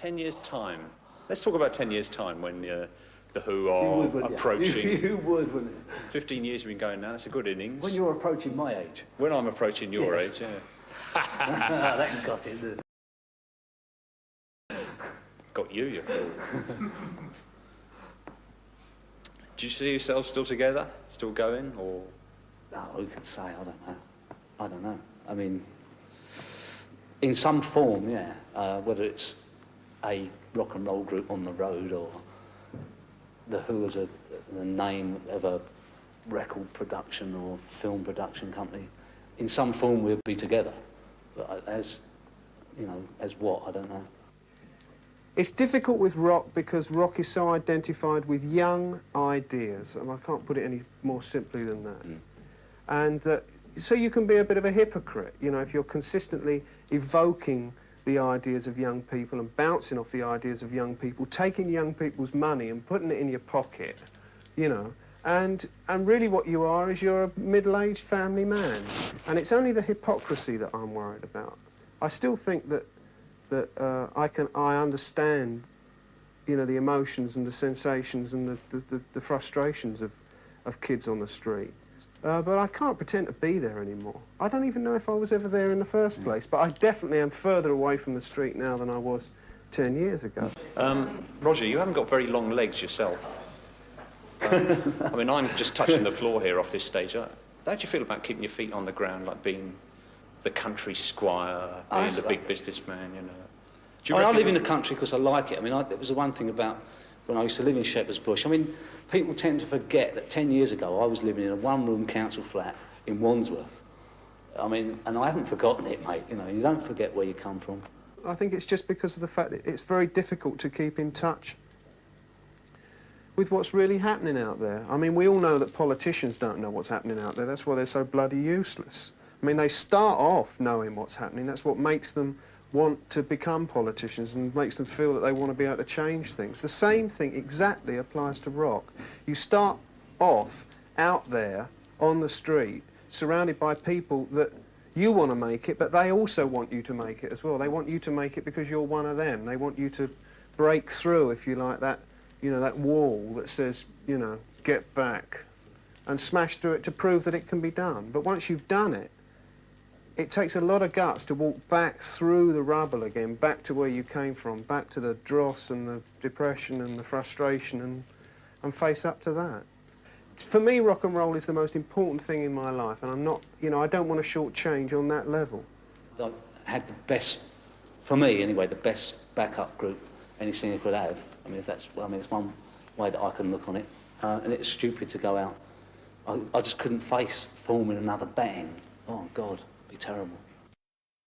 10 years' time. Let's talk about 10 years' time when the Who are approaching. You would, wouldn't you? 15 years have been going now, that's a good innings. When you're approaching my age. When I'm approaching your age, yeah. That got it, didn't it? Got you fool. Do you see yourselves still together, still going, or? No, who can say? I don't know. I don't know. I mean, in some form, yeah. Whether it's a rock and roll group on the road or the Who as the name of a record production or film production company, in some form we'll be together. But as, you know, as what, I don't know. It's difficult with rock because rock is so identified with young ideas, and I can't put it any more simply than that. And so you can be a bit of a hypocrite, you know, if you're consistently evoking the ideas of young people and bouncing off the ideas of young people, taking young people's money and putting it in your pocket, you know, and really what you are is you're a middle-aged family man. And it's only the hypocrisy that I'm worried about. I still think that I understand, you know, the emotions and the sensations and the frustrations of kids on the street. But I can't pretend to be there anymore. I don't even know if I was ever there in the first place, but I definitely am further away from the street now than I was 10 years ago. Roger, you haven't got very long legs yourself. I mean, I'm just touching the floor here off this stage. How do you feel about keeping your feet on the ground, like being the country squire, being the big businessman, you know? I live in the country because I like it. I mean, it was the one thing about when I used to live in Shepherd's Bush. I mean, people tend to forget that 10 years ago I was living in a one-room council flat in Wandsworth. I mean, and I haven't forgotten it, mate. You know, you don't forget where you come from. I think it's just because of the fact that it's very difficult to keep in touch with what's really happening out there. I mean, we all know that politicians don't know what's happening out there. That's why they're so bloody useless. I mean, they start off knowing what's happening. That's what makes them want to become politicians and makes them feel that they want to be able to change things. The same thing exactly applies to rock. You start off out there on the street, surrounded by people that you want to make it, but they also want you to make it as well. They want you to make it because you're one of them. They want you to break through, if you like, that, you know, that wall that says, you know, get back, and smash through it to prove that it can be done. But once you've done it, it takes a lot of guts to walk back through the rubble again, back to where you came from, back to the dross and the depression and the frustration and face up to that. For me, rock and roll is the most important thing in my life, and I'm not, you know, I don't want to shortchange on that level. I had the best, for me anyway, the best backup group any singer could have. I mean, if that's, I mean, it's one way that I can look on it. And it's stupid to go out. I just couldn't face forming another band. Oh, God. Be terrible.